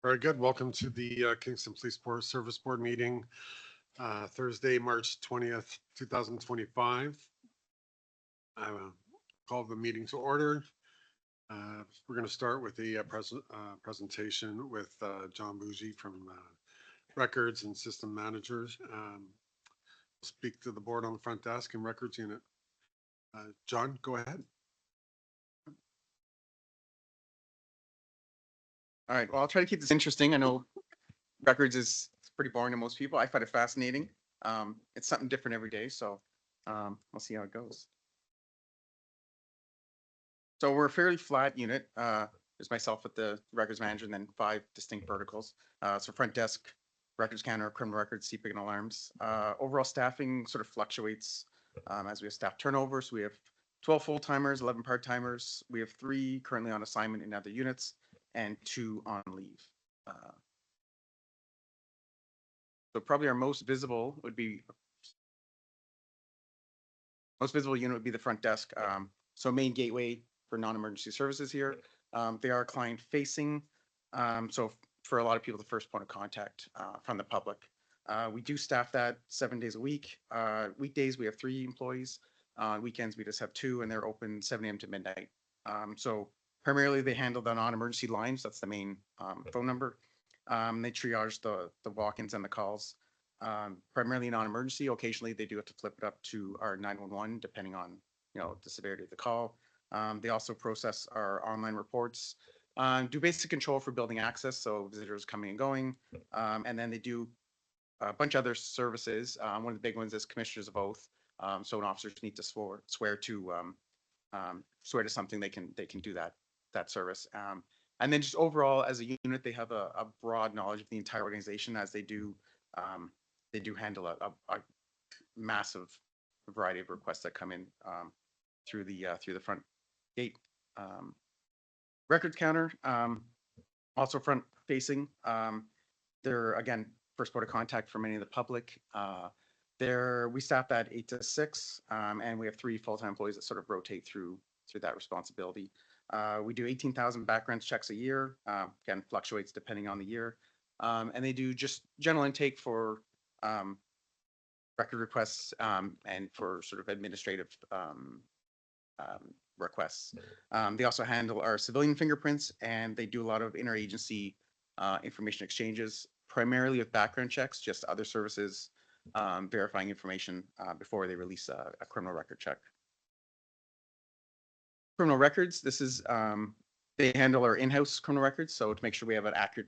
Very good. Welcome to the Kingston Police Service Board meeting, Thursday, March 20th, 2025. I call the meeting to order. We're going to start with the presentation with John Bougie from Records and System Managers. Speak to the board on the front desk and records unit. John, go ahead. All right, well, I'll try to keep this interesting. I know records is pretty boring to most people. I find it fascinating. It's something different every day, so we'll see how it goes. So we're a fairly flat unit. There's myself with the records manager and then 5 distinct verticals. So front desk, records counter, criminal records, CPIC and alarms. Overall staffing sort of fluctuates as we have staff turnover. So we have 12 full-timers, 11 part-timers. We have 3 currently on assignment in other units and 2 on leave. So probably our most visible unit would be the front desk. So main gateway for non-emergency services here. They are client facing. So for a lot of people, the first point of contact from the public. We do staff that 7 days a week. Weekdays, we have 3 employees. Weekends, we just have 2, and they're open 7 a.m. to midnight. So primarily, they handle the non-emergency lines. That's the main phone number. They triage the walk-ins and the calls. Primarily non-emergency. Occasionally, they do have to flip it up to our 911, depending on the severity of the call. They also process our online reports. Do basic control for building access, so visitors coming and going. And then they do a bunch of other services. One of the big ones is commissioners of oath. So when officers need to swear to something, they can do that service. And then just overall, as a unit, they have a broad knowledge of the entire organization, as they do handle a massive variety of requests that come in through the front gate. Records counter, also front facing. They're again first port of contact for many of the public. We staff that 8 to 6, and we have 3 full-time employees that sort of rotate through that responsibility. We do 18,000 background checks a year. Again, fluctuates depending on the year. And they do just general intake for record requests and for sort of administrative requests. They also handle our civilian fingerprints, and they do a lot of interagency information exchanges, primarily with background checks, just other services verifying information before they release a criminal record check. Criminal records, this is, they handle our in-house criminal records, so to make sure we have an accurate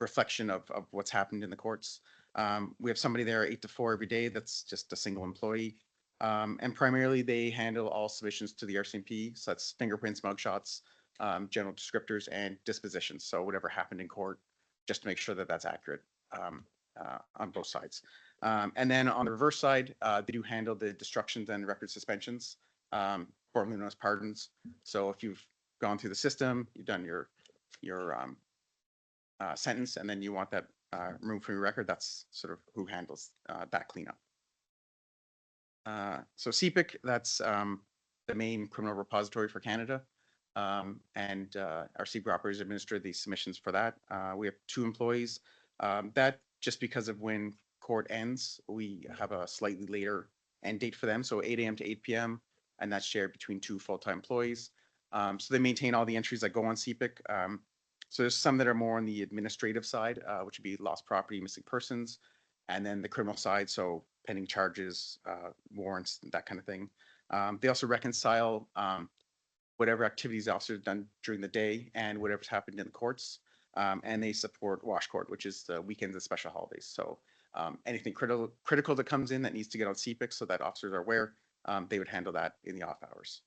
reflection of what's happened in the courts. We have somebody there 8 to 4 every day. That's just a single employee. And primarily they handle all submissions to the RCMP. So that's fingerprints, mugshots, general descriptors, and dispositions. So whatever happened in court, just to make sure that that's accurate on both sides. And then on the reverse side, they do handle the destructions and record suspensions, formerly known as pardons. So if you've gone through the system, you've done your sentence, and then you want that removed from your record, that's sort of who handles that cleanup. So CPIC, that's the main criminal repository for Canada. And our CPIC operators administer the submissions for that. We have 2 employees. That just because of when court ends, we have a slightly later end date for them. So 8 a.m. to 8 p.m. and that's shared between 2 full-time employees. So they maintain all the entries that go on CPIC. So there's some that are more on the administrative side, which would be lost property, missing persons, and then the criminal side, so pending charges, warrants, that kind of thing. They also reconcile whatever activities the officers have done during the day and whatever's happened in the courts. And they support wash court, which is the weekends and special holidays. So anything critical that comes in that needs to get on CPIC so that officers are aware, they would handle that in the off hours.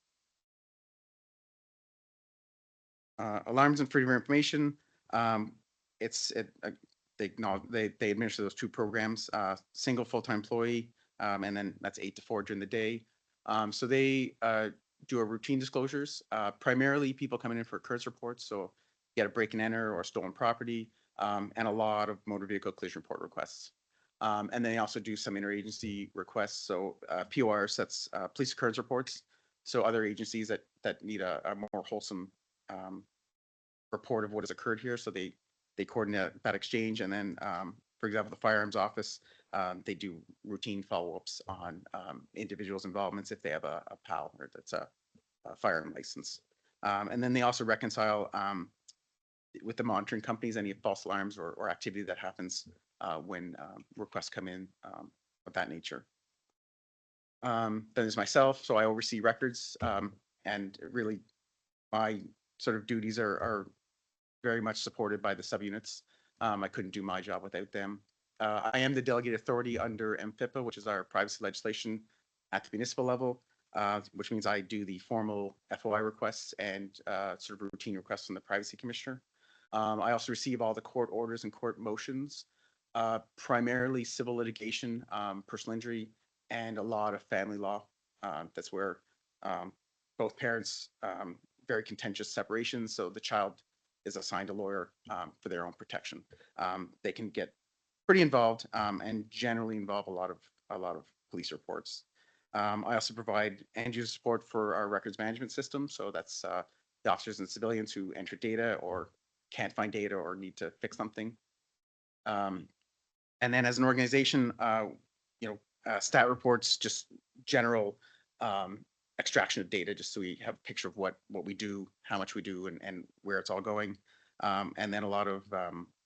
Alarms and freedom of information. They administer those 2 programs, single full-time employee, and then that's 8 to 4 during the day. So they do a routine disclosures, primarily people coming in for occurrence reports. So get a break and enter or stolen property, and a lot of motor vehicle collision report requests. And they also do some interagency requests. So POR sets police occurrence reports. So other agencies that need a more wholesome report of what has occurred here. So they coordinate that exchange. And then, for example, the firearms office, they do routine follow-ups on individuals' involvements if they have a PAL or that's a firearm license. And then they also reconcile with the monitoring companies any false alarms or activity that happens when requests come in of that nature. Then there's myself, so I oversee records, and really my sort of duties are very much supported by the subunits. I couldn't do my job without them. I am the delegated authority under MFIPA, which is our privacy legislation at the municipal level, which means I do the formal FOI requests and sort of routine requests from the privacy commissioner. I also receive all the court orders and court motions, primarily civil litigation, personal injury, and a lot of family law. That's where both parents, very contentious separations, so the child is assigned a lawyer for their own protection. They can get pretty involved and generally involve a lot of police reports. I also provide end user support for our records management system. So that's the officers and civilians who enter data or can't find data or need to fix something. And then as an organization, stat reports, just general extraction of data, just so we have a picture of what we do, how much we do, and where it's all going. And then a lot of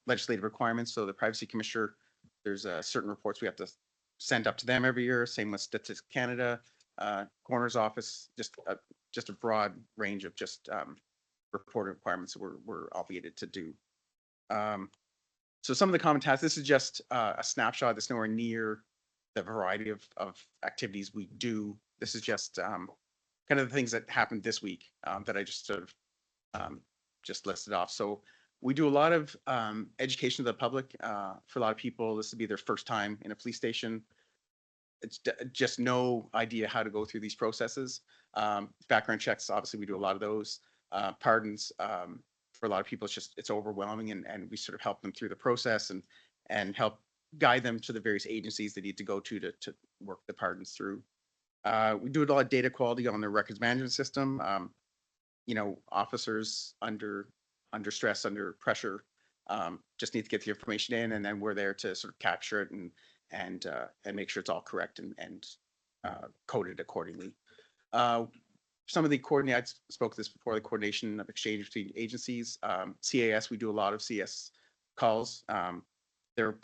legislative requirements. So the privacy commissioner, there's certain reports we have to send up to them every year. Same with Statistics Canada, coroner's office, just a broad range of just reporting requirements that we're obligated to do. So some of the common tasks, this is just a snapshot that's nowhere near the variety of activities we do. This is just kind of the things that happened this week that I just sort of just listed off. So we do a lot of education to the public. For a lot of people, this would be their first time in a police station. It's just no idea how to go through these processes. Background checks, obviously we do a lot of those. Pardons, for a lot of people, it's overwhelming, and we sort of help them through the process and help guide them to the various agencies they need to go to work the pardons through. We do a lot of data quality on the records management system. Officers under stress, under pressure, just need to get the information in, and then we're there to sort of capture it and make sure it's all correct and coded accordingly. Some of the I spoke to this before, the coordination of exchange between agencies. CAS, we do a lot of CS calls. They're,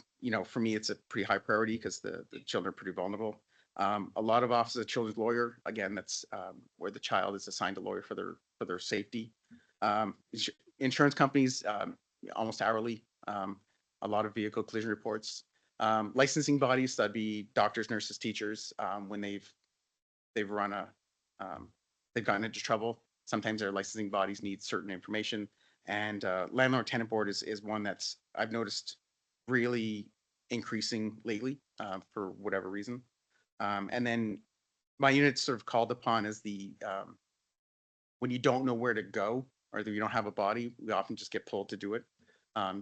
for me, it's a pretty high priority because the children are pretty vulnerable. A lot of offices of children's lawyer, again, that's where the child is assigned a lawyer for their safety. Insurance companies, almost hourly. A lot of vehicle collision reports. Licensing bodies, that'd be doctors, nurses, teachers, when they've run they've gotten into trouble. Sometimes their licensing bodies need certain information, and landlord tenant board is one that's I've noticed really increasing lately for whatever reason. And then my unit's sort of called upon as the when you don't know where to go or you don't have a body, we often just get pulled to do it.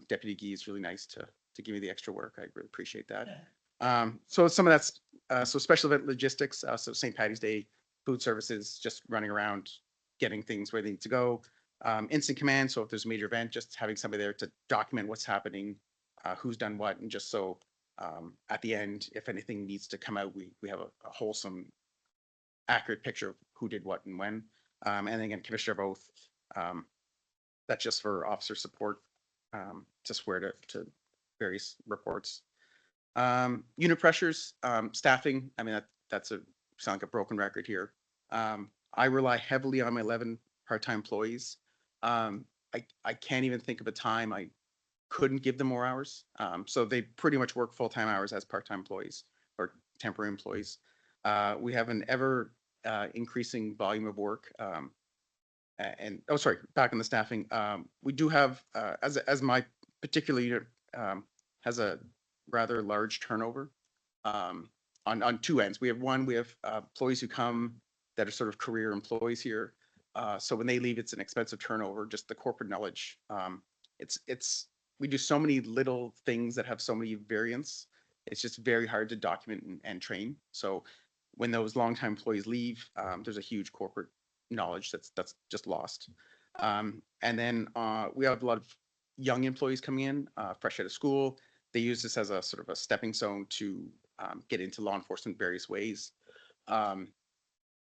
Deputy Gee is really nice to give me the extra work. I really appreciate that. So some of that's so special event logistics. So St. Patty's Day, food services, just running around, getting things where they need to go. Instant command. So if there's a major event, just having somebody there to document what's happening, who's done what, and just so at the end, if anything needs to come out, we have a wholesome, accurate picture of who did what and when. And then again, Commissioner of Oath, that's just for officer support, to swear to various reports. Unit pressures, staffing. I mean, that's sound like a broken record here. I rely heavily on my 11 part-time employees. I can't even think of a time I couldn't give them more hours. So they pretty much work full-time hours as part-time employees or temporary employees. We have an ever increasing volume of work. Back on the staffing. We do have, as my particular unit has a rather large turnover on two ends. We have employees who come that are sort of career employees here. So when they leave, it's an expensive turnover, just the corporate knowledge. We do so many little things that have so many variants. It's just very hard to document and train. So when those longtime employees leave, there's a huge corporate knowledge that's just lost. And then we have a lot of young employees coming in, fresh out of school. They use this as a sort of a stepping stone to get into law enforcement various ways. Um,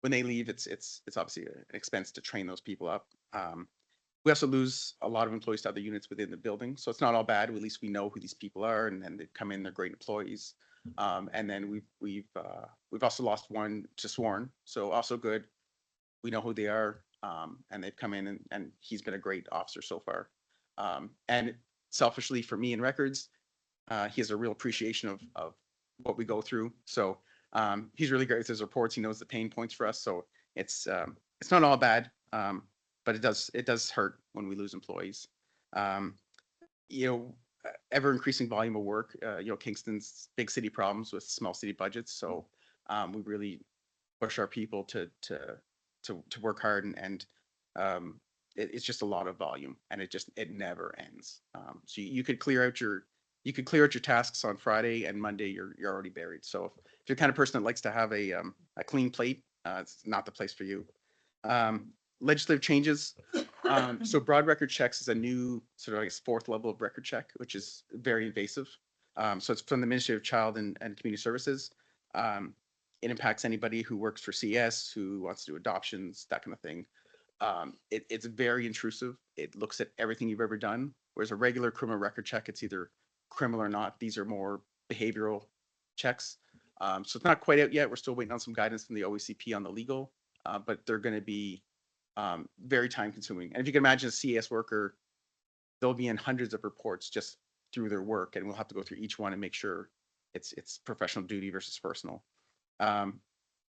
when they leave, it's obviously an expense to train those people up. We also lose a lot of employees to other units within the building, so it's not all bad. At least we know who these people are, and then they come in, they're great employees. And then we've also lost one to sworn, so also good. We know who they are, and they've come in, and he's been a great officer so far. And selfishly for me in records, he has a real appreciation of what we go through. So he's really great with his reports. He knows the pain points for us. So it's not all bad, but it does hurt when we lose employees. Um, you know, ever increasing volume of work. Kingston's big city problems with small city budgets. So we really push our people to work hard, and it's just a lot of volume, and it never ends. So you could clear out your tasks on Friday, and Monday you're already buried. So if you're the kind of person that likes to have a clean plate, it's not the place for you. Legislative changes. So broad record checks is a new sort of, I guess, fourth level of record check, which is very invasive. So it's from the Ministry of Child and Community Services. It impacts anybody who works for CS, who wants to do adoptions, that kind of thing. It's very intrusive. It looks at everything you've ever done. Whereas a regular criminal record check, it's either criminal or not. These are more behavioral checks. So it's not quite out yet. We're still waiting on some guidance from the OECP on the legal, but they're going to be very time consuming. And if you can imagine a CS worker, they'll be in hundreds of reports just through their work, and we'll have to go through each one and make sure it's professional duty versus personal.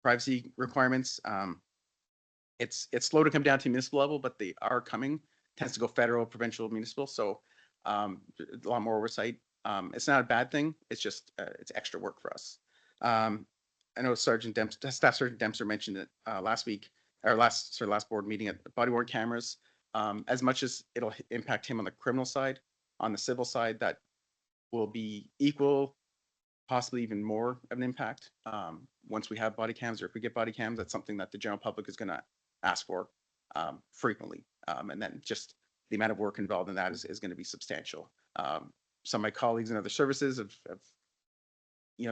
Privacy requirements. It's slow to come down to municipal level, but they are coming. Tends to go federal, provincial, municipal. So a lot more oversight. It's not a bad thing. It's just it's extra work for us. I know Staff Sergeant Dempster mentioned it last week, or last board meeting, at body worn cameras. As much as it'll impact him on the criminal side, on the civil side, that will be equal, possibly even more of an impact once we have body cams, or if we get body cams. That's something that the general public is going to ask for frequently. And then just the amount of work involved in that is going to be substantial. Some of my colleagues in other services have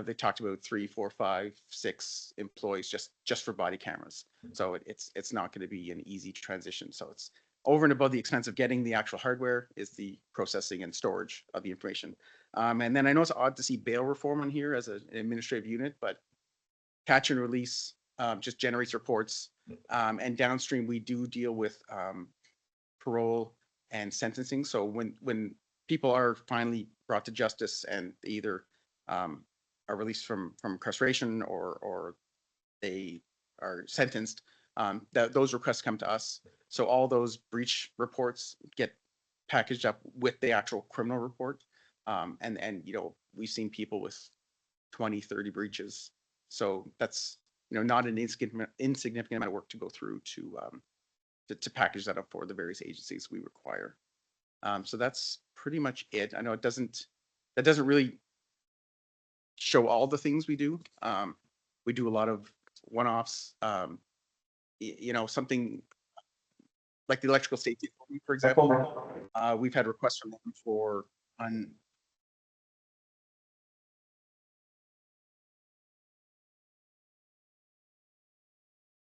they talked about 3, 4, 5, 6 employees just for body cameras. So it's not going to be an easy transition. So it's over and above the expense of getting the actual hardware is the processing and storage of the information. And then I know it's odd to see bail reform on here as an administrative unit, but catch and release just generates reports. And downstream, we do deal with parole and sentencing. So when people are finally brought to justice and they either are released from incarceration or they are sentenced, those requests come to us. So all those breach reports get packaged up with the actual criminal report. And we've seen people with 20, 30 breaches. So that's, not an insignificant amount of work to go through to package that up for the various agencies we require. So that's pretty much it. I know that doesn't really show all the things we do. We do a lot of one-offs, something like the electrical safety, for example. We've had requests from them for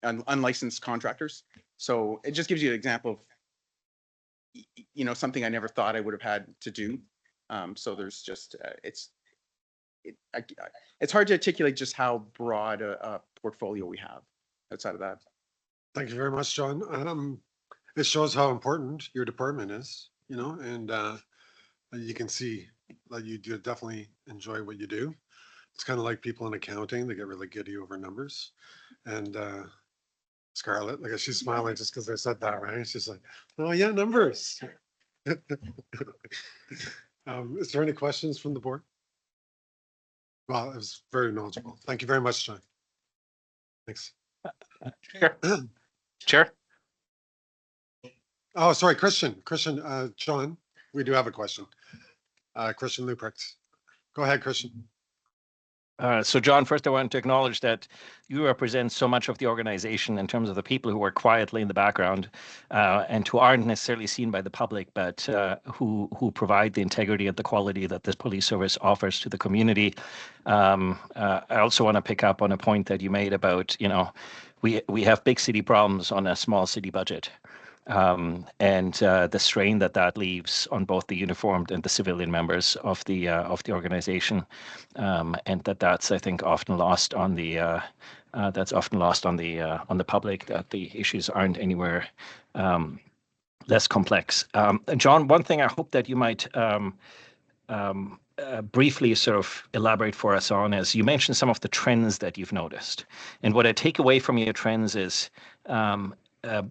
unlicensed contractors. So it just gives you an example of, something I never thought I would have had to do. So there's just, it's hard to articulate just how broad a portfolio we have outside of that. Thank you very much, John. It shows how important your department is, and you can see that you do definitely enjoy what you do. It's kind of like people in accounting; they get really giddy over numbers. And Scarlett, like she's smiling just because I said that, right? She's like, "Oh yeah, numbers." Is there any questions from the board? Well, it was very knowledgeable. Thank you very much, John. Thanks. Chair. Oh, sorry, Christian, John, we do have a question. Christian Luprecht. Go ahead, Christian. So, John, first I want to acknowledge that you represent so much of the organization in terms of the people who work quietly in the background and who aren't necessarily seen by the public, but who provide the integrity and the quality that this police service offers to the community. I also want to pick up on a point that you made about, we have big city problems on a small city budget. And the strain that that leaves on both the uniformed and the civilian members of the organization, and that's I think often lost on the on the public, that the issues aren't anywhere less complex. And John, one thing I hope that you might briefly sort of elaborate for us on is you mentioned some of the trends that you've noticed. And what I take away from your trends is uh,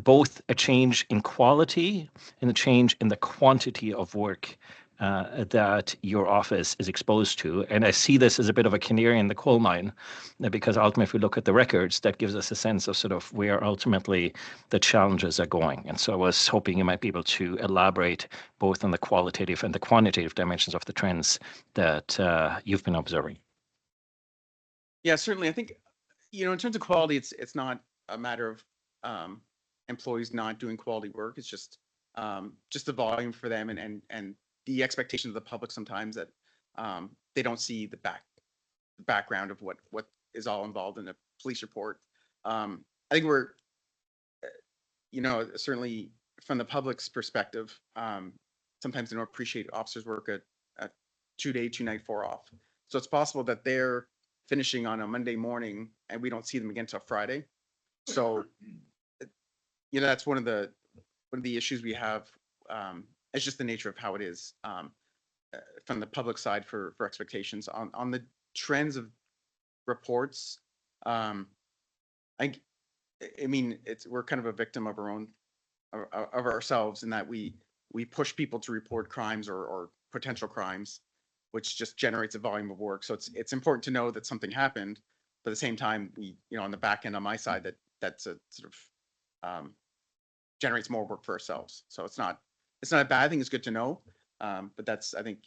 both a change in quality and a change in the quantity of work that your office is exposed to. And I see this as a bit of a canary in the coal mine, because ultimately, if we look at the records, that gives us a sense of sort of where ultimately the challenges are going. And so I was hoping you might be able to elaborate both on the qualitative and the quantitative dimensions of the trends that you've been observing. Yeah, certainly. I think, in terms of quality, it's not a matter of employees not doing quality work. It's just the volume for them and the expectation of the public sometimes that they don't see the background of what is all involved in a police report. I think we're, certainly from the public's perspective, sometimes they don't appreciate officers work a 2-day, 2-night, 4 off. So it's possible that they're finishing on a Monday morning and we don't see them again until Friday. So, that's one of the issues we have. It's just the nature of how it is from the public side for expectations on the trends of reports. I mean, we're kind of a victim of our own of ourselves in that we push people to report crimes or potential crimes, which just generates a volume of work. So it's important to know that something happened, but at the same time, we, on the back end on my side, that's a sort of generates more work for ourselves. So it's not a bad thing. It's good to know, but I think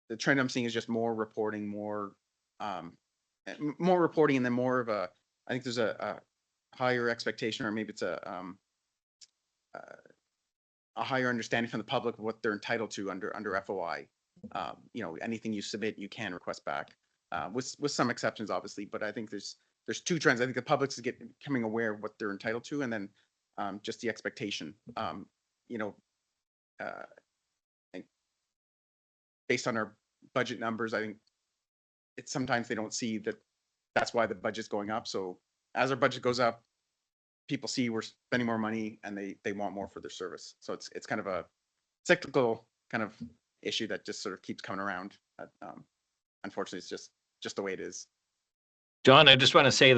the trend I'm seeing is just more reporting, more reporting, and then more of a. I think there's a higher expectation, or maybe it's a higher understanding from the public of what they're entitled to under FOI. Anything you submit, you can request back, with some exceptions, obviously. But I think there's 2 trends. I think the public's becoming aware of what they're entitled to, and then just the expectation. I think based on our budget numbers, I think it's sometimes they don't see that that's why the budget's going up. So as our budget goes up, people see we're spending more money and they want more for their service. So it's kind of a cyclical kind of issue that just sort of keeps coming around. Unfortunately, it's just the way it is. John, I just want to say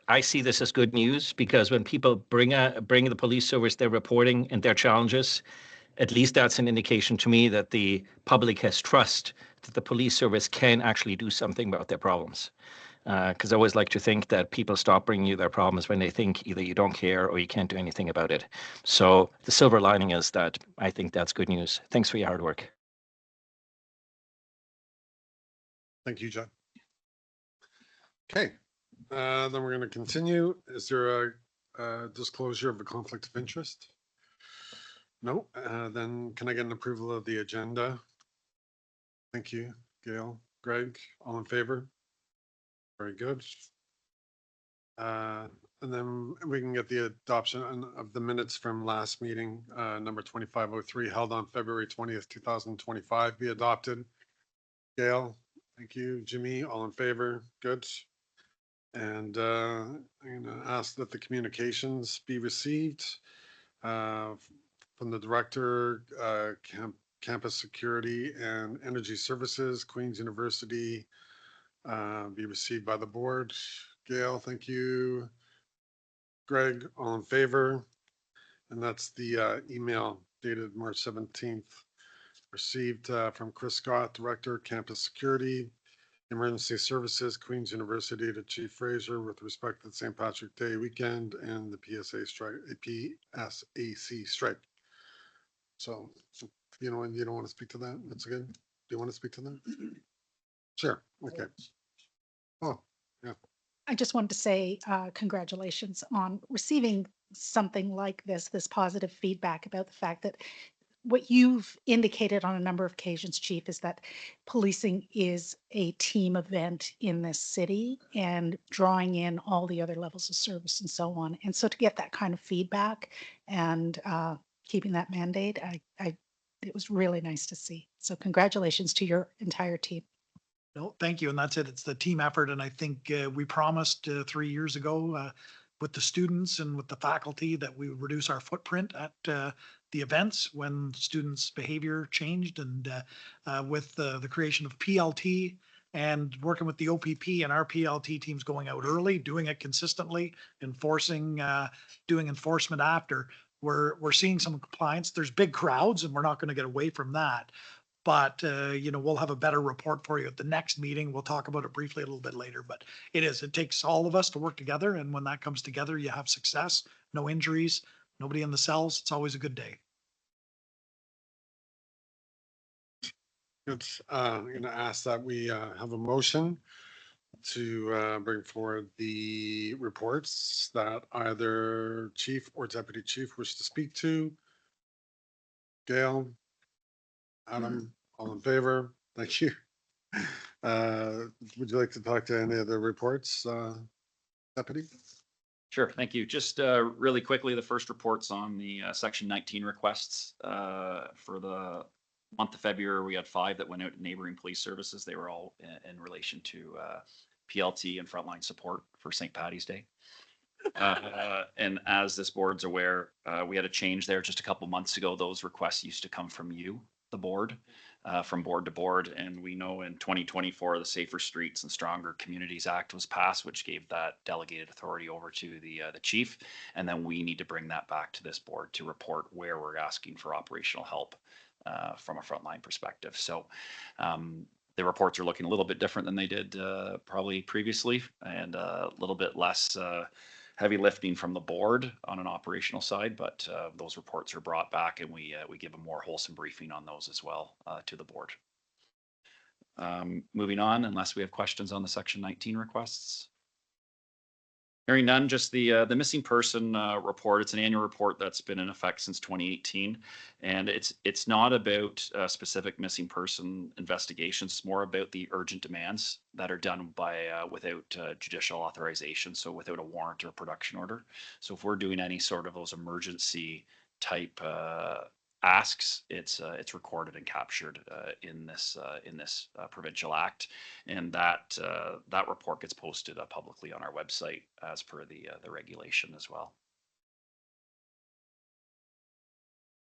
I see this as good news, because when people bring the police service their reporting and their challenges, at least that's an indication to me that the public has trust that the police service can actually do something about their problems. Because I always like to think that people stop bringing you their problems when they think either you don't care or you can't do anything about it. So the silver lining is that I think that's good news. Thanks for your hard work. Thank you, John. Okay, then we're going to continue. Is there a disclosure of a conflict of interest? No. Then can I get an approval of the agenda? Thank you, Gail. Greg, all in favor? Very good. And then we can get the adoption of the minutes from last meeting, number 2503, held on February 20th, 2025, be adopted. Gail, thank you. Jimmy, all in favor? Good. And I'm going to ask that the communications be received from the director, campus security and energy services, Queen's University, be received by the board. Gail, thank you. Greg, all in favor? And that's the email dated March 17th, received from Chris Scott, Director, Campus Security, Emergency Services, Queen's University, to Chief Fraser with respect to the St. Patrick Day weekend and the PSAC strike. So, you don't want to speak to that? That's good. Do you want to speak to that? Sure, okay. Oh, I just wanted to say congratulations on receiving something like this positive feedback about the fact that what you've indicated on a number of occasions, Chief, is that policing is a team event in this city and drawing in all the other levels of service and so on. And so to get that kind of feedback and keeping that mandate, it was really nice to see. So congratulations to your entire team. No, thank you. And that's it. It's the team effort. And I think we promised 3 years ago with the students and with the faculty that we would reduce our footprint at the events when students' behavior changed. And with the creation of PLT and working with the OPP and our PLT teams going out early, doing it consistently, doing enforcement after, we're seeing some compliance. There's big crowds and we're not going to get away from that. But, we'll have a better report for you at the next meeting. We'll talk about it briefly a little bit later, but it takes all of us to work together. And when that comes together, you have success, no injuries, nobody in the cells. It's always a good day. it's, I'm gonna ask that we have a motion to bring forward the reports that either chief or deputy chief wish to speak to. Gail, Adam, all in favor? Thank you. Would you like to talk to any of the reports, deputy? Sure, thank you. Just really quickly, the first report's on the Section 19 requests. For the month of February, we had 5 that went out to neighboring police services. They were all in relation to PLT and frontline support for St. Patty's Day. And as this board's aware, we had a change there just a couple months ago. Those requests used to come from you, the board, from board to board. And we know in 2024, the Safer Streets and Stronger Communities Act was passed, which gave that delegated authority over to the chief. And then we need to bring that back to this board to report where we're asking for operational help from a frontline perspective. So the reports are looking a little bit different than they did probably previously, and a little bit less heavy lifting from the board on an operational side, but those reports are brought back and we give a more wholesome briefing on those as well to the board. Moving on, unless we have questions on the Section 19 requests. Hearing none, just the missing person report. It's an annual report that's been in effect since 2018, and it's not about specific missing person investigations. It's more about the urgent demands that are done by without judicial authorization, so without a warrant or production order. So if we're doing any sort of those emergency type asks, it's recorded and captured in this provincial act, and that report gets posted publicly on our website as per the regulation as well.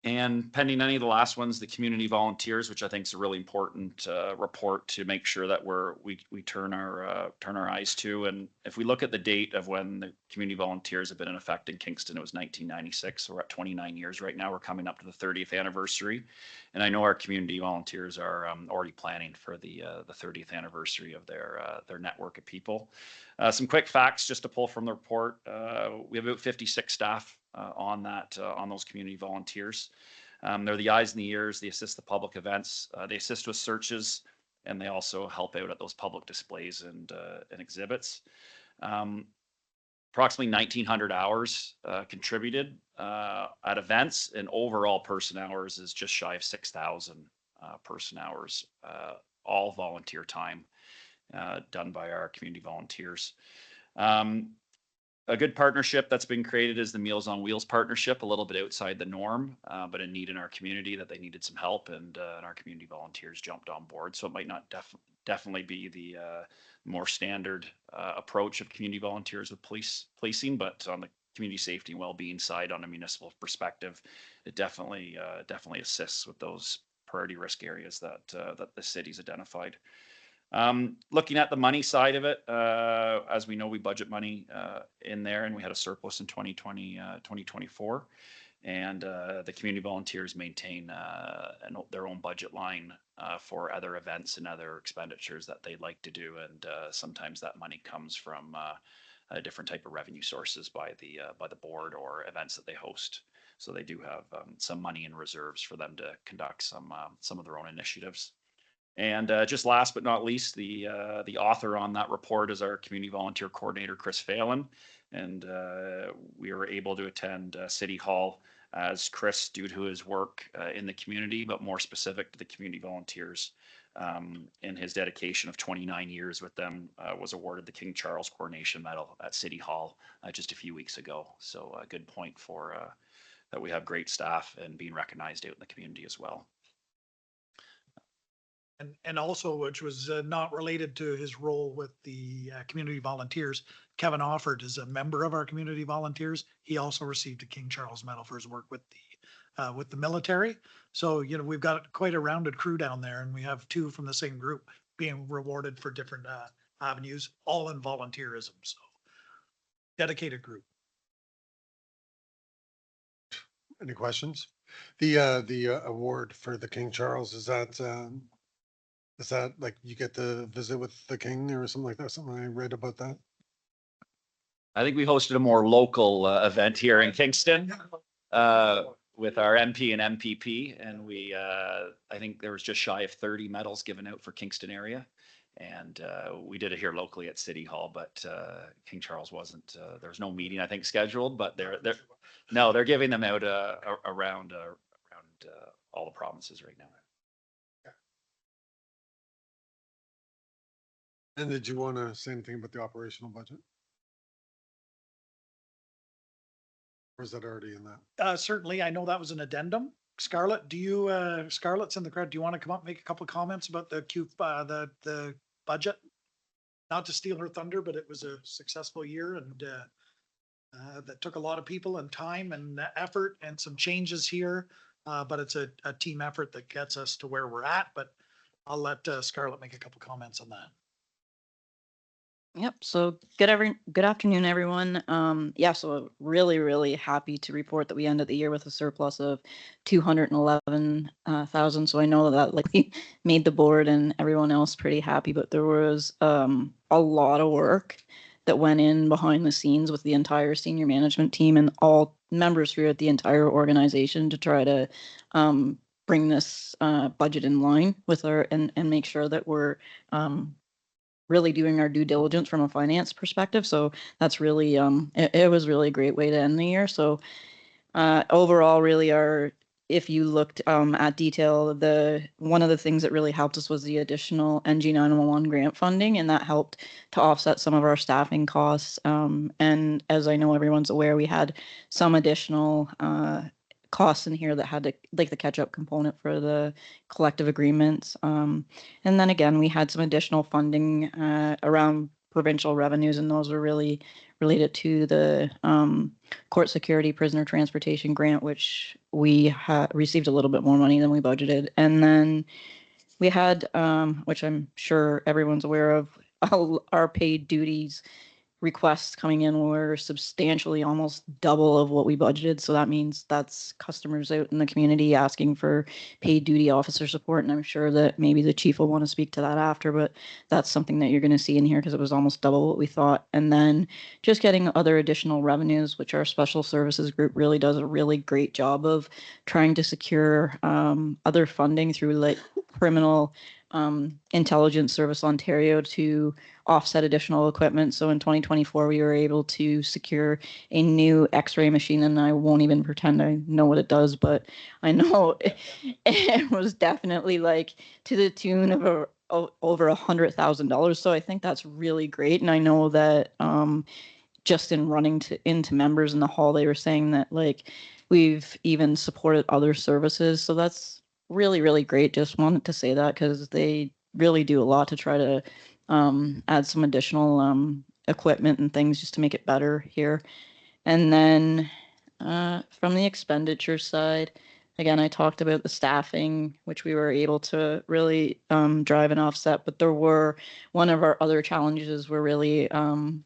And pending any of the last ones, the community volunteers, which I think is a really important report to make sure that we turn our eyes to. And if we look at the date of when the community volunteers have been in effect in Kingston, it was 1996. So we're at 29 years right now. We're coming up to the 30th anniversary, and I know our community volunteers are already planning for the 30th anniversary of their network of people. Some quick facts just to pull from the report. We have about 56 staff on those community volunteers. They're the eyes and the ears. They assist the public events. They assist with searches, and they also help out at those public displays and exhibits. Approximately 1,900 hours contributed at events, and overall person hours is just shy of 6,000 person hours, all volunteer time done by our community volunteers. A good partnership that's been created is the Meals on Wheels partnership, a little bit outside the norm, but a need in our community that they needed some help, and our community volunteers jumped on board. So it might not definitely be the more standard approach of community volunteers with policing, but on the community safety and well-being side, on a municipal perspective, it definitely assists with those priority risk areas that the city's identified. Looking at the money side of it, as we know, we budget money in there, and we had a surplus in 2024. And the community volunteers maintain their own budget line for other events and other expenditures that they'd like to do. And sometimes that money comes from a different type of revenue sources by the board or events that they host. So they do have some money in reserves for them to conduct some of their own initiatives. And just last but not least, the author on that report is our community volunteer coordinator, Chris Phelan. And we were able to attend City Hall as Chris, due to his work in the community, but more specific to the community volunteers, in his dedication of 29 years with them, was awarded the King Charles Coronation Medal at City Hall just a few weeks ago. So a good point for that we have great staff and being recognized out in the community as well. And also, which was not related to his role with the community volunteers, Kevin Offord is a member of our community volunteers. He also received a King Charles Medal for his work with the military. So, you know, we've got quite a rounded crew down there, and we have two from the same group being rewarded for different avenues, all in volunteerism. So dedicated group. Any questions? The award for the King Charles, is that like you get to visit with the king or something like that? Something I read about that? I think we hosted a more local event here in Kingston with our MP and MPP, and I think there was just shy of 30 medals given out for Kingston area, and we did it here locally at City Hall. But King Charles wasn't. There was no meeting, I think, scheduled, but they're giving them out around all the provinces right now. And did you want to say anything about the operational budget? Or is that already in that? Certainly, I know that was an addendum. Scarlett, Scarlett's in the crowd. Do you want to come up and make a couple of comments about the the budget? Not to steal her thunder, but it was a successful year, and that took a lot of people and time and effort and some changes here. But it's a team effort that gets us to where we're at. But I'll let Scarlett make a couple comments on that. Yep. So good afternoon, everyone. Yeah, so really happy to report that we ended the year with a surplus of 211,000. So I know that likely made the board and everyone else pretty happy, but there was a lot of work that went in behind the scenes with the entire senior management team and all members throughout the entire organization to try to bring this budget in line with our and make sure that we're really doing our due diligence from a finance perspective. So that's really, it was really a great way to end the year. So overall, really if you looked at detail, one of the things that really helped us was the additional NG911 grant funding, and that helped to offset some of our staffing costs. And as I know everyone's aware, we had some additional costs in here that had to, like the catch-up component for the collective agreements. And then again, we had some additional funding around provincial revenues, and those were really related to the court security prisoner transportation grant, which we received a little bit more money than we budgeted. And then we had, which I'm sure everyone's aware of, our paid duties requests coming in were substantially almost double of what we budgeted. So that means that's customers out in the community asking for paid duty officer support. And I'm sure that maybe the chief will want to speak to that after, but that's something that you're going to see in here because it was almost double what we thought. And then just getting other additional revenues, which our special services group really does a really great job of trying to secure other funding through like criminal Intelligence Service Ontario to offset additional equipment. So in 2024, we were able to secure a new X-ray machine, and I won't even pretend I know what it does, but I know it was definitely like to the tune of over $100,000. So I think that's really great, and I know that just in running into members in the hall, they were saying that like we've even supported other services. So that's really great. Just wanted to say that because they really do a lot to try to add some additional equipment and things just to make it better here. And then from the expenditure side, again, I talked about the staffing, which we were able to really drive and offset, but one of our other challenges were really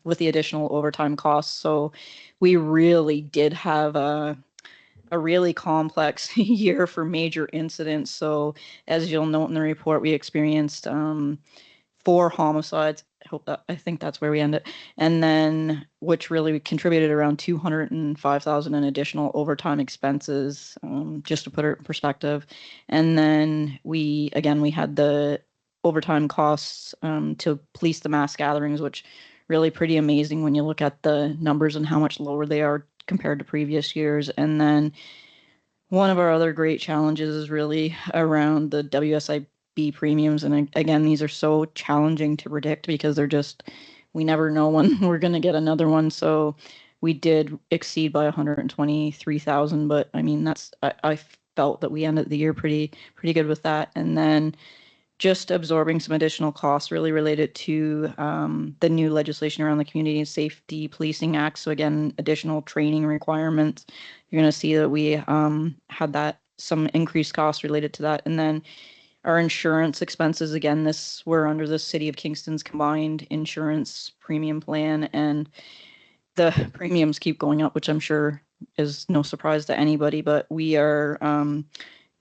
with the additional overtime costs. So we really did have a really complex year for major incidents. So as you'll note in the report, we experienced 4 homicides. I think that's where we ended. And then which really contributed around 205,000 in additional overtime expenses, just to put it in perspective. And then we had the overtime costs to police the mass gatherings, which really pretty amazing when you look at the numbers and how much lower they are compared to previous years. And then one of our other great challenges is really around the WSIB premiums. And again, these are so challenging to predict because they're just, we never know when we're going to get another one. So we did exceed by 123,000, but I mean, I felt that we ended the year pretty good with that. And then just absorbing some additional costs really related to the new legislation around the Community and Safety Policing Act. So again, additional training requirements. You're going to see that we had that some increased costs related to that. And then our insurance expenses, again, we're under the City of Kingston's combined insurance premium plan, and the premiums keep going up, which I'm sure is no surprise to anybody, but we are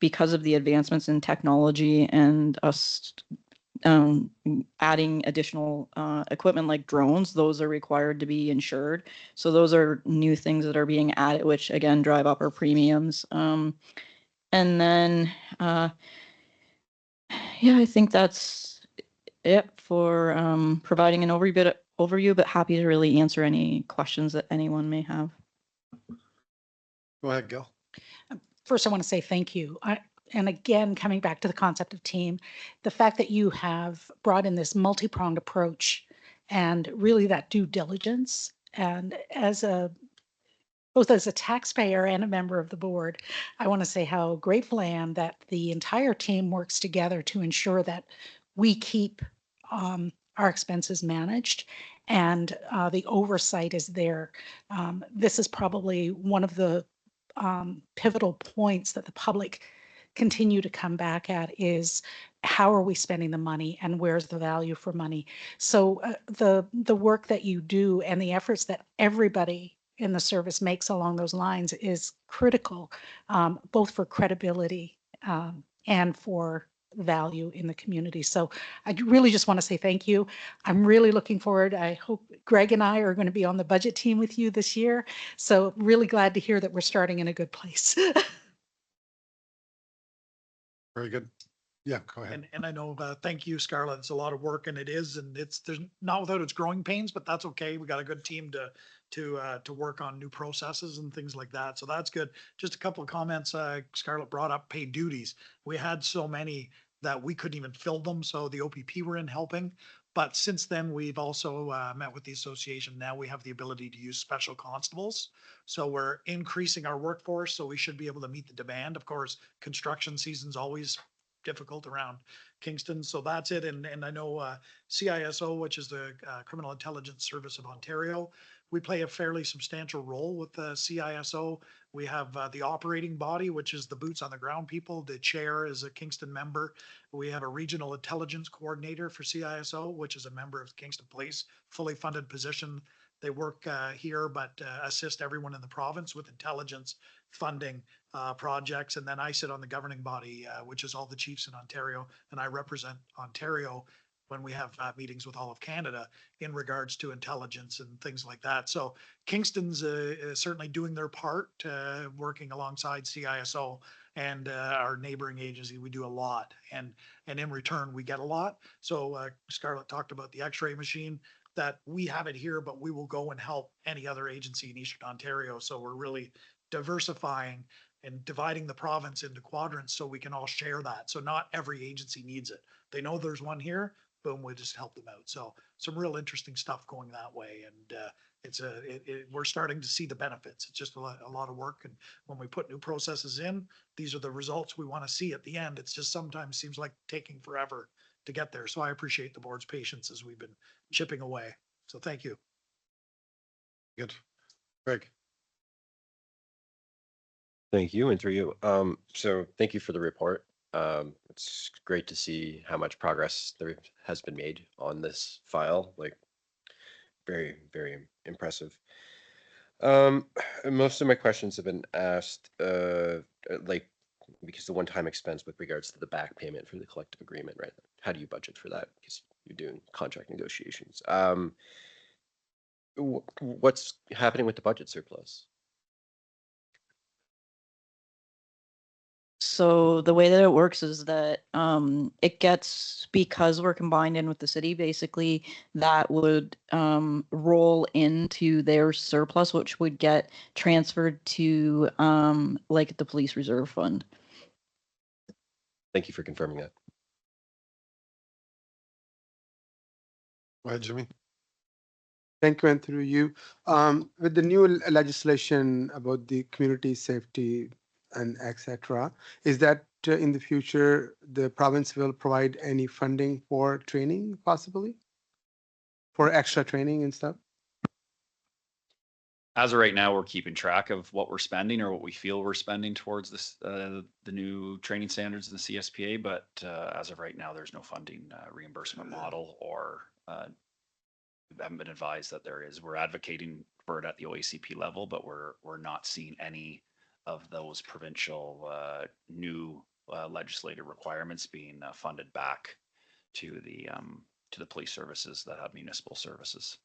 because of the advancements in technology and us adding additional equipment like drones, those are required to be insured. So those are new things that are being added, which again drive up our premiums. And then, yeah, I think that's it for providing an overview, but happy to really answer any questions that anyone may have. Go ahead, Gil. First, I want to say thank you. And again, coming back to the concept of team, the fact that you have brought in this multi-pronged approach and really that due diligence, and both as a taxpayer and a member of the board, I want to say how grateful I am that the entire team works together to ensure that we keep our expenses managed and the oversight is there. This is probably one of the pivotal points that the public continue to come back at is how are we spending the money and where's the value for money. So the work that you do and the efforts that everybody in the service makes along those lines is critical, both for credibility and for value in the community. So I really just want to say thank you. I'm really looking forward. I hope Greg and I are going to be on the budget team with you this year. So really glad to hear that we're starting in a good place. Very good. Yeah, go ahead. And I know, thank you, Scarlett. It's a lot of work and it is, and there's not without its growing pains, but that's okay. We got a good team to work on new processes and things like that. So that's good. Just a couple of comments. Scarlett brought up paid duties. We had so many that we couldn't even fill them. So the OPP were in helping. But since then, we've also met with the association. Now we have the ability to use special constables. So we're increasing our workforce. So we should be able to meet the demand. Of course, construction season's always difficult around Kingston. So that's it. And I know CISO, which is the Criminal Intelligence Service of Ontario, we play a fairly substantial role with the CISO. We have the operating body, which is the boots on the ground people. The chair is a Kingston member. We have a regional intelligence coordinator for CISO, which is a member of Kingston Police, fully funded position. They work here, but assist everyone in the province with intelligence funding projects. And then I sit on the governing body, which is all the chiefs in Ontario, and I represent Ontario when we have meetings with all of Canada in regards to intelligence and things like that. So Kingston's certainly doing their part, working alongside CISO and our neighboring agency. We do a lot, and in return we get a lot. So Scarlett talked about the X-ray machine, that we have it here, but we will go and help any other agency in Eastern Ontario. So we're really diversifying and dividing the province into quadrants so we can all share that. So not every agency needs it. They know there's one here, boom, we just help them out. So some real interesting stuff going that way. And we're starting to see the benefits. It's just a lot of work. And when we put new processes in, these are the results we want to see at the end. It's just sometimes seems like taking forever to get there. So I appreciate the board's patience as we've been chipping away. So thank you. Good. Greg. Thank you, and through you. So thank you for the report. It's great to see how much progress there has been made on this file. Like, very, very impressive. Most of my questions have been asked, like, because the one-time expense with regards to the back payment for the collective agreement, right? How do you budget for that? Because you're doing contract negotiations. What's happening with the budget surplus? So the way that it works is that it gets, because we're combined in with the city, basically that would roll into their surplus, which would get transferred to like the police reserve fund. Thank you for confirming that. Go ahead, Jimmy. Thank you, and through you. With the new legislation about the community safety and etc., is that in the future, the province will provide any funding for training possibly? For extra training and stuff? As of right now, we're keeping track of what we're spending or what we feel we're spending towards this, the new training standards in the CSPA. But as of right now, there's no funding reimbursement model, or we haven't been advised that there is. We're advocating for it at the OACP level, but we're not seeing any of those provincial new legislative requirements being funded back to the police services that have municipal services.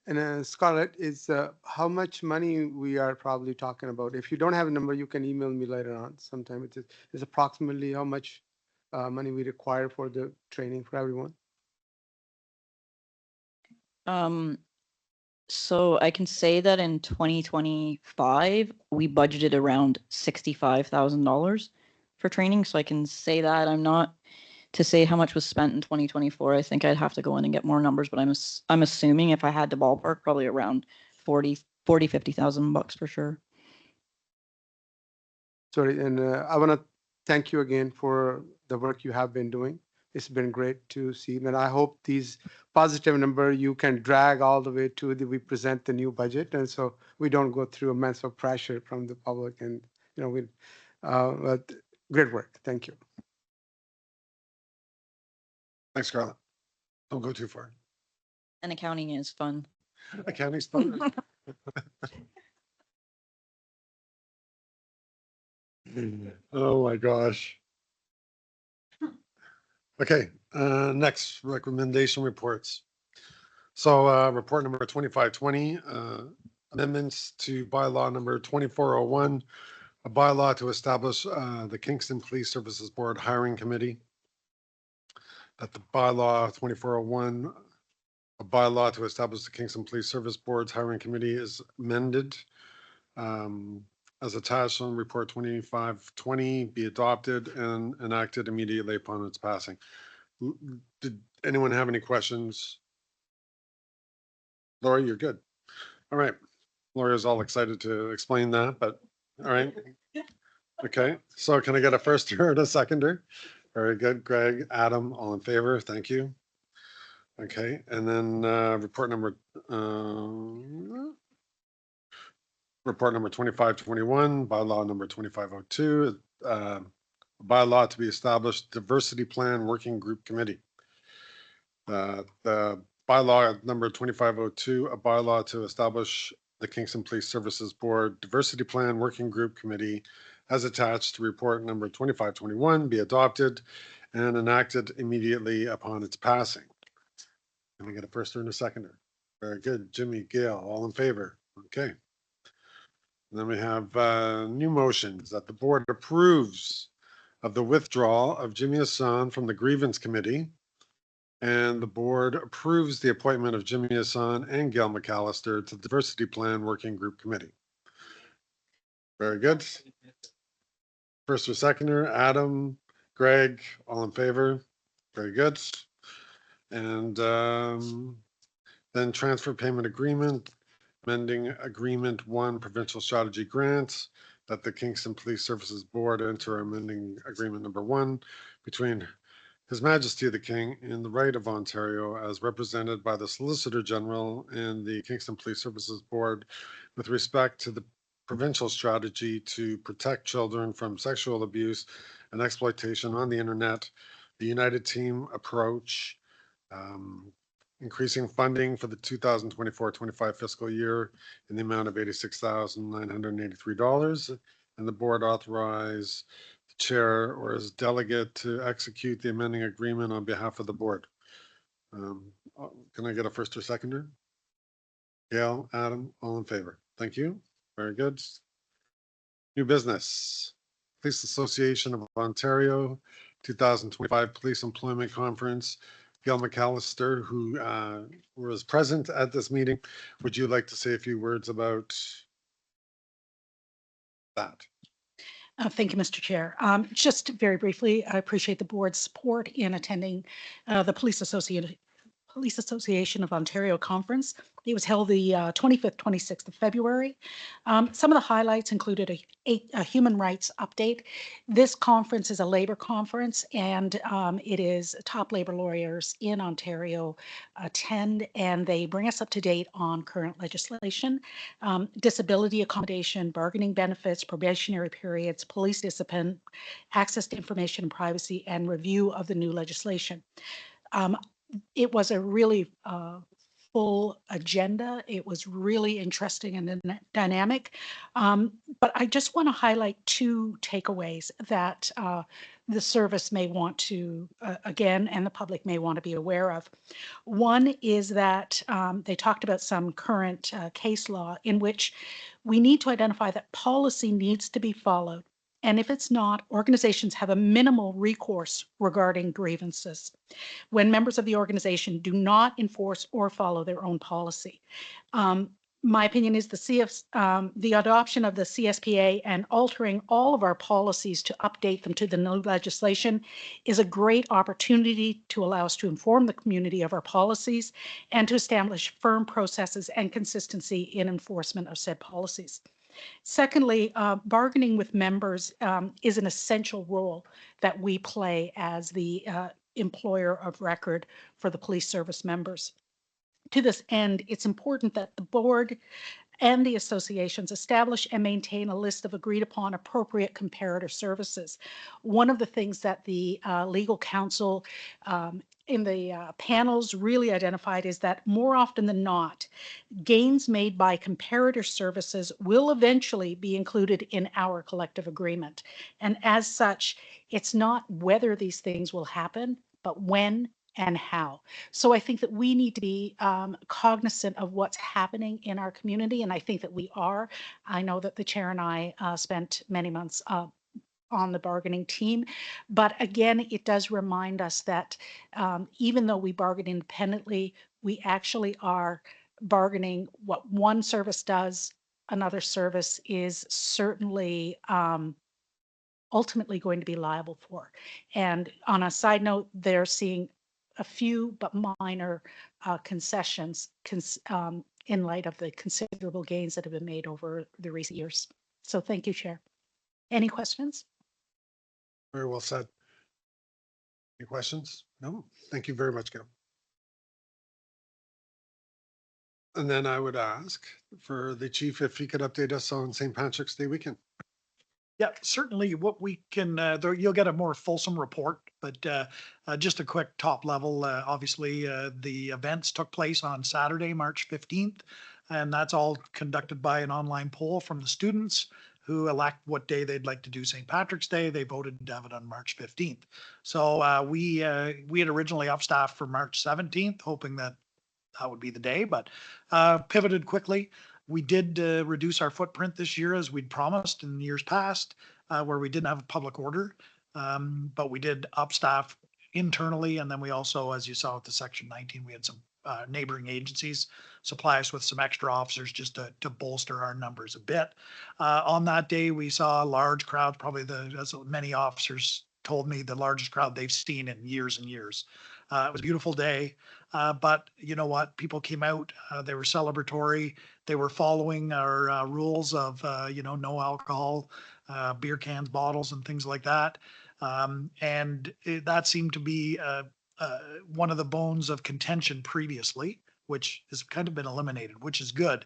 And Scarlett, is how much money we are probably talking about? If you don't have a number, you can email me later on. Sometime it's approximately how much money we require for the training for everyone. So I can say that in 2025, we budgeted around $65,000 for training. So I can say that. I'm not to say how much was spent in 2024. I think I'd have to go in and get more numbers, but I'm assuming if I had to ballpark, probably around 50,000 bucks for sure. Sorry, and I want to thank you again for the work you have been doing. It's been great to see, and I hope these positive number you can drag all the way to we present the new budget, and so we don't go through immense of pressure from the public. And but great work. Thank you. Thanks, Scarlett. Don't go too far. And accounting is fun. Accounting's fun. Oh my gosh. Okay, next recommendation reports. So report number 2520, amendments to bylaw number 2401, a bylaw to establish the Kingston Police Services Board Hiring Committee. That the bylaw 2401, a bylaw to establish the Kingston Police Service Board's Hiring Committee is amended. As attached on report 2520 be adopted and enacted immediately upon its passing. Did anyone have any questions? Laura, you're good. All right. Laura's all excited to explain that, but all right. Okay, so can I get a firster and a seconder? Very good. Greg, Adam, all in favor? Thank you. Okay, and then report number 2521, bylaw number 2502, bylaw to be established diversity plan working group committee. The bylaw number 2502, a bylaw to establish the Kingston Police Services Board diversity plan working group committee as attached to report number 2521 be adopted and enacted immediately upon its passing. Can I get a firster and a seconder? Very good. Jimmy, Gail, all in favor? Okay. And then we have new motions that the board approves of the withdrawal of Jimmy Hassan from the grievance committee, and the board approves the appointment of Jimmy Hassan and Gail McAllister to the diversity plan working group committee. Very good. First or seconder, Adam, Greg, all in favor? Very good. And then transfer payment agreement, amending agreement 1 provincial strategy grants that the Kingston Police Services Board enter amending agreement number 1 between His Majesty the King and the Right of Ontario as represented by the Solicitor General and the Kingston Police Services Board with respect to the provincial strategy to protect children from sexual abuse and exploitation on the internet, the United Team approach, increasing funding for the 2024-25 fiscal year in the amount of $86,983, and the board authorize the chair or as delegate to execute the amending agreement on behalf of the board. Can I get a first or seconder? Gail, Adam, all in favor? Thank you. Very good. New business. Police Association of Ontario 2025 Police Employment Conference. Gail McAllister, who was present at this meeting, would you like to say a few words about that? Thank you, Mr. Chair. Just very briefly, I appreciate the board's support in attending the Police Association of Ontario Conference. It was held the 25th, 26th of February. Some of the highlights included a human rights update. This conference is a labor conference, and it is top labor lawyers in Ontario attend, and they bring us up to date on current legislation, disability accommodation, bargaining benefits, probationary periods, police discipline, access to information and privacy, and review of the new legislation. It was a really full agenda. It was really interesting and dynamic. But I just want to highlight two takeaways that the service may want to, again, and the public may want to be aware of. One is that they talked about some current case law in which we need to identify that policy needs to be followed. And if it's not, organizations have a minimal recourse regarding grievances when members of the organization do not enforce or follow their own policy. My opinion is the adoption of the CSPA and altering all of our policies to update them to the new legislation is a great opportunity to allow us to inform the community of our policies and to establish firm processes and consistency in enforcement of said policies. Secondly, bargaining with members is an essential role that we play as the employer of record for the police service members. To this end, it's important that the board and the associations establish and maintain a list of agreed upon appropriate comparator services. One of the things that the legal counsel in the panels really identified is that more often than not, gains made by comparator services will eventually be included in our collective agreement. And as such, it's not whether these things will happen, but when and how. So I think that we need to be cognizant of what's happening in our community, and I think that we are. I know that the chair and I spent many months on the bargaining team. But again, it does remind us that even though we bargain independently, we actually are bargaining what one service does, another service is certainly ultimately going to be liable for. And on a side note, they're seeing a few but minor concessions in light of the considerable gains that have been made over the recent years. So thank you, Chair. Any questions? Very well said. Any questions? No? Thank you very much, Gail. And then I would ask for the chief if he could update us on St. Patrick's Day weekend. Yeah, certainly what we can, you'll get a more fulsome report, but just a quick top level, obviously the events took place on Saturday, March 15th, and that's all conducted by an online poll from the students who elect what day they'd like to do St. Patrick's Day. They voted to have it on March 15th. So we had originally upstaffed for March 17th, hoping that that would be the day, but pivoted quickly. We did reduce our footprint this year as we'd promised in years past, where we didn't have a public order, but we did upstaff internally. And then we also, as you saw with the Section 19, we had some neighboring agencies supply us with some extra officers just to bolster our numbers a bit. On that day, we saw a large crowd, probably as many officers told me, the largest crowd they've seen in years and years. It was a beautiful day, but you know what? People came out, they were celebratory. They were following our rules of, no alcohol, beer cans, bottles, and things like that. And that seemed to be one of the bones of contention previously, which has kind of been eliminated, which is good.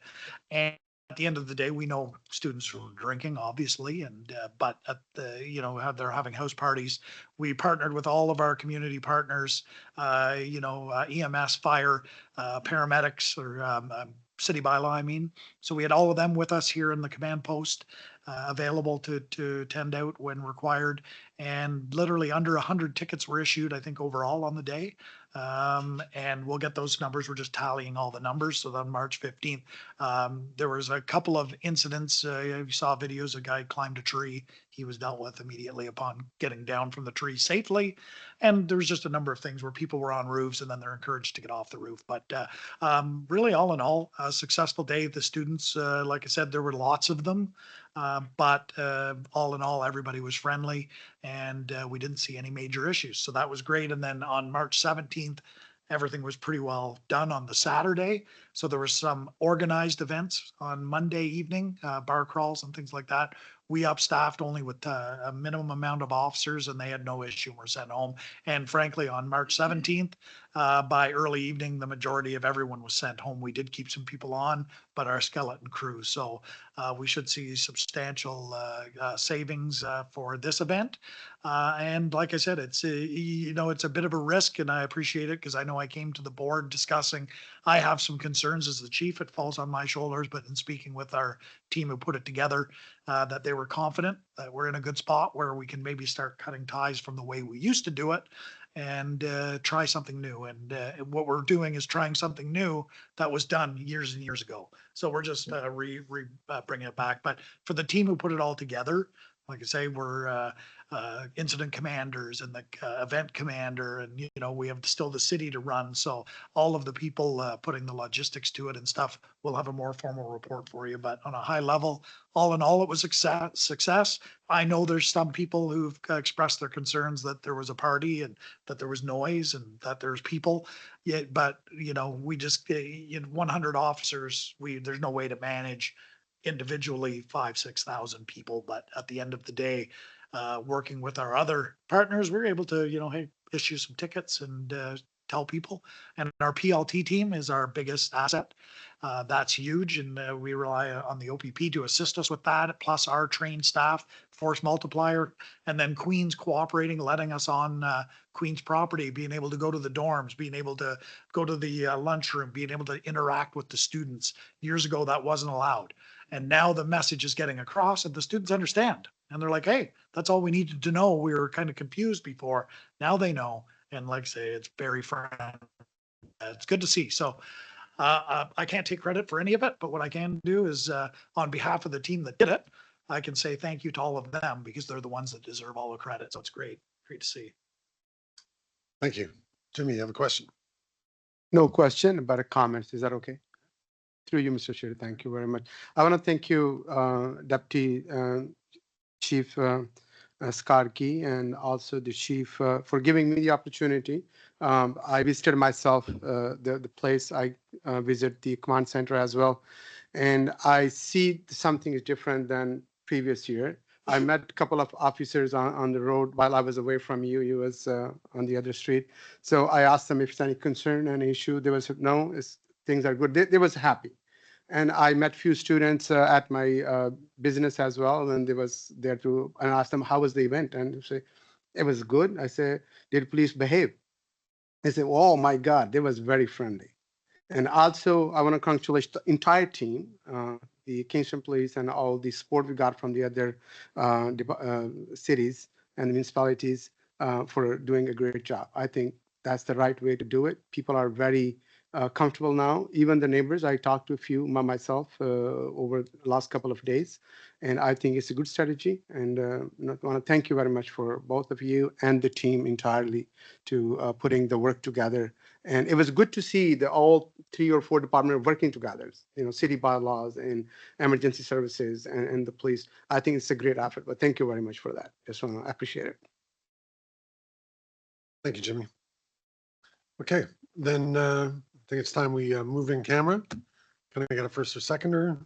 And at the end of the day, we know students were drinking, obviously, and but at the they're having house parties. We partnered with all of our community partners, EMS, fire, paramedics, or city bylaw. I mean, so we had all of them with us here in the command post. available to attend out when required. And literally under 100 tickets were issued, I think overall on the day. And we'll get those numbers. We're just tallying all the numbers. So on March 15th, there was a couple of incidents. You saw videos, a guy climbed a tree. He was dealt with immediately upon getting down from the tree safely. And there was just a number of things where people were on roofs and then they're encouraged to get off the roof. But really all in all, a successful day. The students, like I said, there were lots of them. But all in all, everybody was friendly and we didn't see any major issues. So that was great. And then on March 17th, everything was pretty well done on the Saturday. So there were some organized events on Monday evening, bar crawls and things like that. We upstaffed only with a minimum amount of officers and they had no issue and were sent home. And frankly, on March 17th, by early evening, the majority of everyone was sent home. We did keep some people on, but our skeleton crew. So we should see substantial savings for this event. And like I said, it's it's a bit of a risk, and I appreciate it because I know I came to the board discussing. I have some concerns as the chief. It falls on my shoulders, but in speaking with our team who put it together, that they were confident that we're in a good spot where we can maybe start cutting ties from the way we used to do it and try something new. And what we're doing is trying something new that was done years and years ago. So we're just bringing it back. But for the team who put it all together, like I say, we're incident commanders and the event commander, and we have still the city to run. So all of the people putting the logistics to it and stuff, we'll have a more formal report for you. But on a high level, all in all, it was a success. I know there's some people who've expressed their concerns that there was a party and that there was noise and that there's people. Yeah, but we just 100 officers. There's no way to manage individually 5,000-6,000 people. But at the end of the day, working with our other partners, we're able to, hey, issue some tickets and tell people. And our PLT team is our biggest asset. That's huge. And we rely on the OPP to assist us with that, plus our trained staff, force multiplier, and then Queen's cooperating, letting us on Queen's property, being able to go to the dorms, being able to go to the lunchroom, being able to interact with the students. Years ago, that wasn't allowed. And now the message is getting across and the students understand. And they're like, hey, that's all we needed to know. We were kind of confused before. Now they know. And like I say, it's very friendly. It's good to see. So I can't take credit for any of it, but what I can do is on behalf of the team that did it, I can say thank you to all of them because they're the ones that deserve all the credit. So it's great. Great to see. Thank you. Jimmy, you have a question? No question, but a comment. Is that okay? Through you, Mr. Chair. Thank you very much. I want to thank you, Deputy Chief Skarki, and also the chief for giving me the opportunity. I visited myself the place. I visit the command center as well, and I see something is different than previous year. I met a couple of officers on the road while I was away from you. You was on the other street. So I asked them if there's any concern, any issue. They was no, things are good. They was happy. And I met few students at my business as well, and they was there to, and I asked them, how was the event? And they say, it was good. I said, did police behave? They said, oh my God, they was very friendly. And also, I want to congratulate the entire team, the Kingston Police and all the support we got from the other cities and municipalities for doing a great job. I think that's the right way to do it. People are very comfortable now. Even the neighbors, I talked to a few myself over the last couple of days, and I think it's a good strategy. And I want to thank you very much for both of you and the team entirely to putting the work together. And it was good to see all 3 or 4 departments working together, city bylaws and emergency services and the police. I think it's a great effort, but thank you very much for that. Just want to appreciate it. Thank you, Jimmy. Okay, then I think it's time we move in camera. Can I get a first or seconder?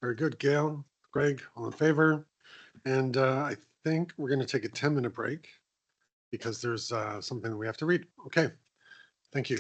Very good, Gail, Greg, all in favor? And I think we're going to take a 10-minute break because there's something we have to read. Okay, thank you.